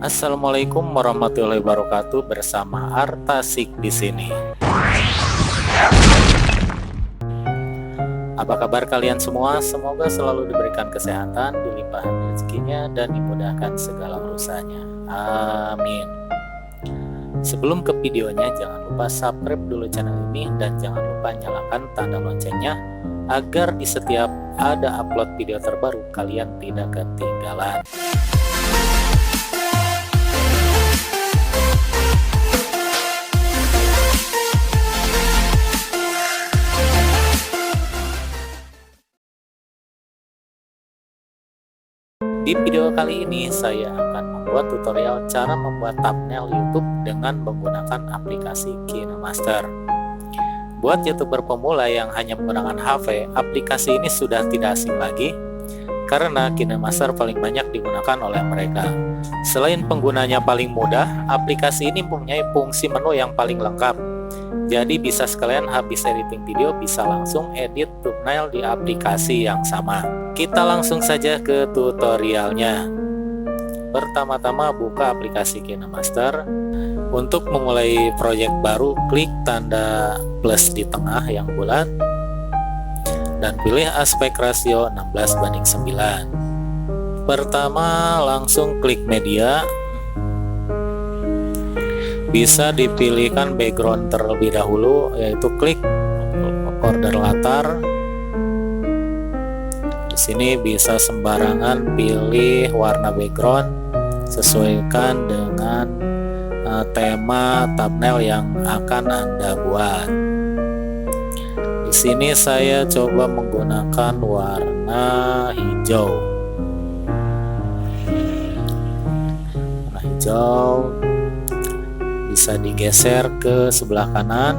Assalamualaikum warahmatullahi wabarakatuh, bersama Artasik di sini. Apa kabar kalian semua? Semoga selalu diberikan kesehatan, dilimpahkan rezekinya, dan dimudahkan segala urusannya. Amin. Sebelum ke videonya, jangan lupa subscribe dulu channel ini dan jangan lupa nyalakan tanda loncengnya agar di setiap ada upload video terbaru kalian tidak ketinggalan. Di video kali ini saya akan membuat tutorial cara membuat thumbnail YouTube dengan menggunakan aplikasi KineMaster. Buat YouTuber pemula yang hanya menggunakan HP, aplikasi ini sudah tidak asing lagi karena KineMaster paling banyak digunakan oleh mereka. Selain penggunanya paling mudah, aplikasi ini mempunyai fungsi menu yang paling lengkap. Jadi bisa sekalian habis editing video bisa langsung edit thumbnail di aplikasi yang sama. Kita langsung saja ke tutorialnya. Pertama-tama buka aplikasi KineMaster. Untuk memulai proyek baru, klik tanda plus di tengah yang bulat dan pilih aspek rasio 16:9. Pertama langsung klik media. Bisa dipilihkan background terlebih dahulu, yaitu klik order latar. Di sini bisa sembarangan pilih warna background, sesuaikan dengan tema thumbnail yang akan Anda buat. Di sini saya coba menggunakan warna hijau. Warna hijau bisa digeser ke sebelah kanan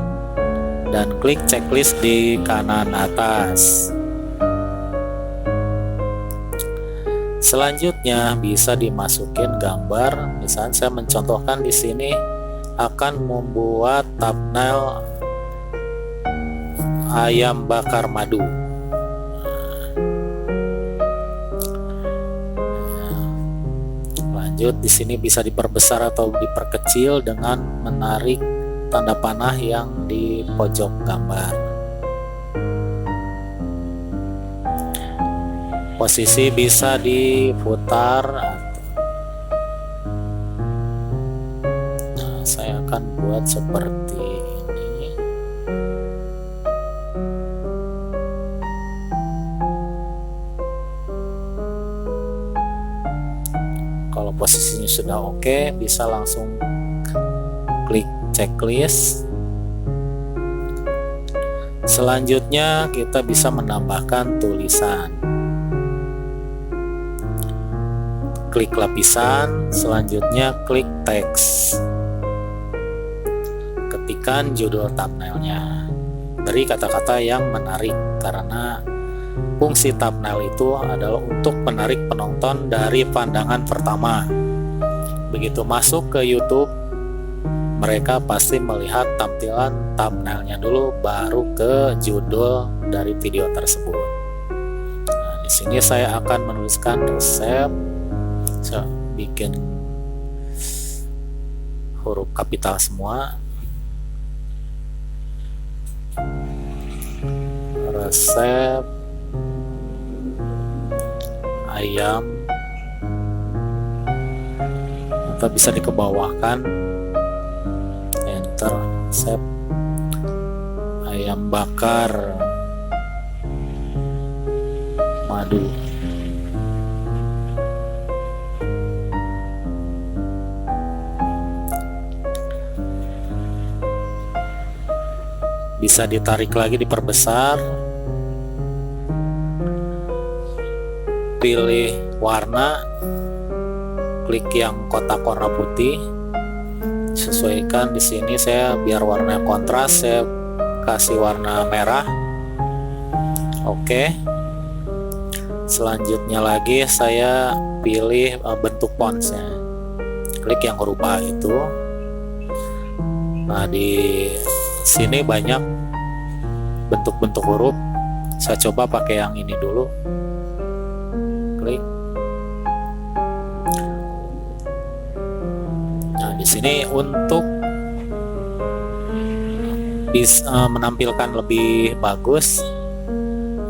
dan klik checklist di kanan atas. Selanjutnya bisa dimasukin gambar. Misalnya saya mencontohkan di sini akan membuat thumbnail ayam bakar madu. Lanjut, di sini bisa diperbesar atau diperkecil dengan menarik tanda panah yang di pojok gambar. Posisi bisa diputar. Nah, saya akan buat seperti ini. Kalau posisinya sudah oke, bisa langsung klik checklist. Selanjutnya kita bisa menambahkan tulisan. Klik lapisan, selanjutnya klik teks. Ketikkan judul thumbnailnya. Beri kata-kata yang menarik karena fungsi thumbnail itu adalah untuk menarik penonton dari pandangan pertama. Begitu masuk ke YouTube, mereka pasti melihat tampilan thumbnailnya dulu, baru ke judul dari video tersebut. Nah, di sini saya akan menuliskan resep. Saya bikin huruf kapital semua. Resep ayam, atau bisa dikebawahkan, enter. Resep ayam bakar madu. Bisa ditarik lagi, diperbesar. Pilih warna, klik yang kotak warna putih. Sesuaikan di sini, saya biar warna kontras, saya kasih warna merah. Oke. Selanjutnya lagi saya pilih bentuk fontsnya. Klik yang huruf A itu. Nah, di sini banyak bentuk-bentuk huruf. Saya coba pakai yang ini dulu. Klik. di sini untuk bisa menampilkan lebih bagus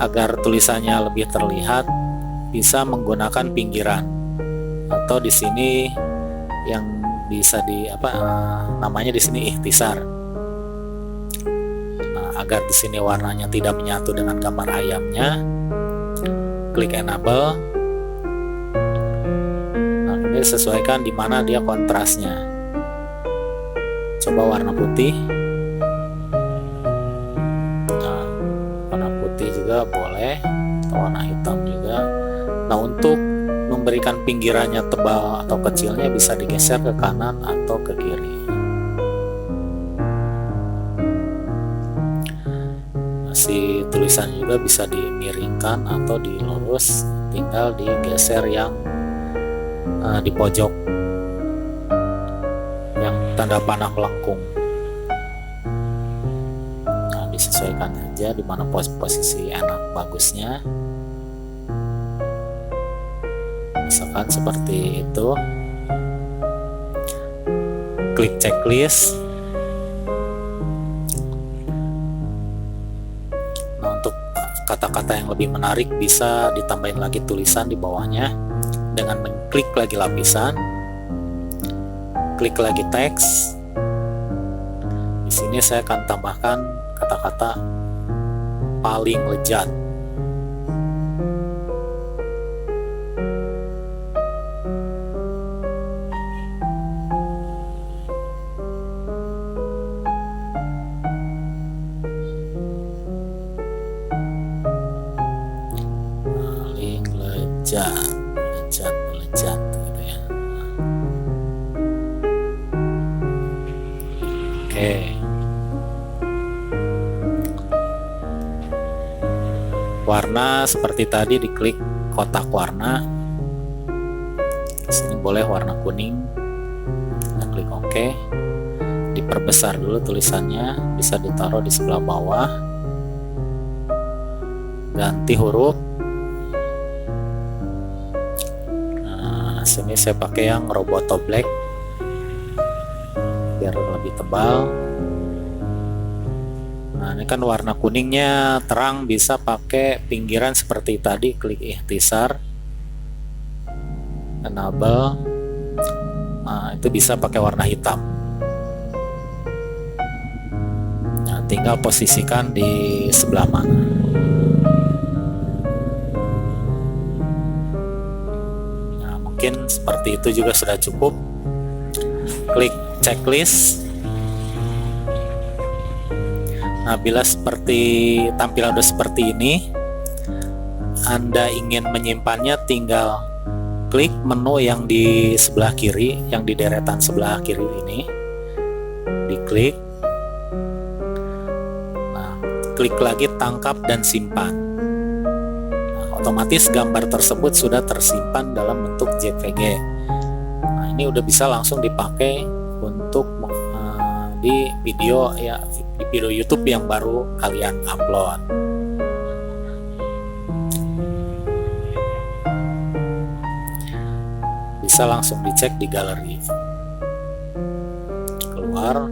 agar tulisannya lebih terlihat, bisa menggunakan pinggiran atau di sini yang bisa namanya di sini ikhtisar. Nah, agar di sini warnanya tidak menyatu dengan gambar ayamnya, klik enable. Nah, ini sesuaikan di mana dia kontrasnya. Coba warna putih. Juga boleh, atau warna hitam juga. Nah, untuk memberikan pinggirannya tebal atau kecilnya bisa digeser ke kanan atau ke kiri. Si tulisan juga bisa dimiringkan atau dilurus, tinggal digeser yang di pojok yang tanda panah melengkung. Disesuaikan aja di mana posisi enak bagusnya, misalkan seperti itu. Klik checklist. Nah, untuk kata-kata yang lebih menarik bisa ditambahin lagi tulisan di bawahnya dengan mengklik lagi lapisan, klik lagi teks. Di sini saya akan tambahkan kata-kata paling lezat. Paling lezat gitu ya. Oke. Warna seperti tadi, diklik kotak warna. Di sini boleh warna kuning. Kita klik OK. Diperbesar dulu tulisannya, bisa ditaruh di sebelah bawah. Ganti huruf. Nah, sini saya pakai yang Roboto Black biar lebih tebal. Nah, ini kan warna kuningnya terang, bisa pakai pinggiran seperti tadi, klik ikhtisar, enable. Nah, itu bisa pakai warna hitam. Nah, tinggal posisikan di sebelah mana. Nah, mungkin seperti itu juga sudah cukup. Klik checklist. Nah, bila tampilan udah seperti ini, Anda ingin menyimpannya, tinggal klik menu yang di sebelah kiri, yang di deretan sebelah kiri ini, diklik. Nah, klik lagi tangkap dan simpan. Nah, otomatis gambar tersebut sudah tersimpan dalam bentuk JPG. Nah, ini udah bisa langsung dipakai untuk di video di video YouTube yang baru kalian upload. Bisa langsung dicek di galeri. Keluar.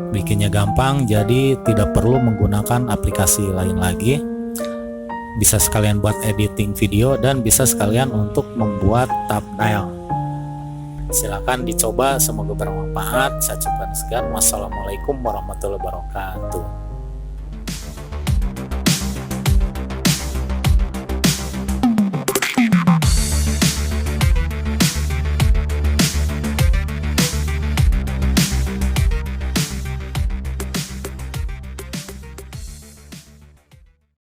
Bikinnya gampang, jadi tidak perlu menggunakan aplikasi lain lagi. Bisa sekalian buat editing video dan bisa sekalian untuk membuat thumbnail. Silakan dicoba, semoga bermanfaat. Saya ucapkan sekian. Wassalamualaikum warahmatullahi wabarakatuh.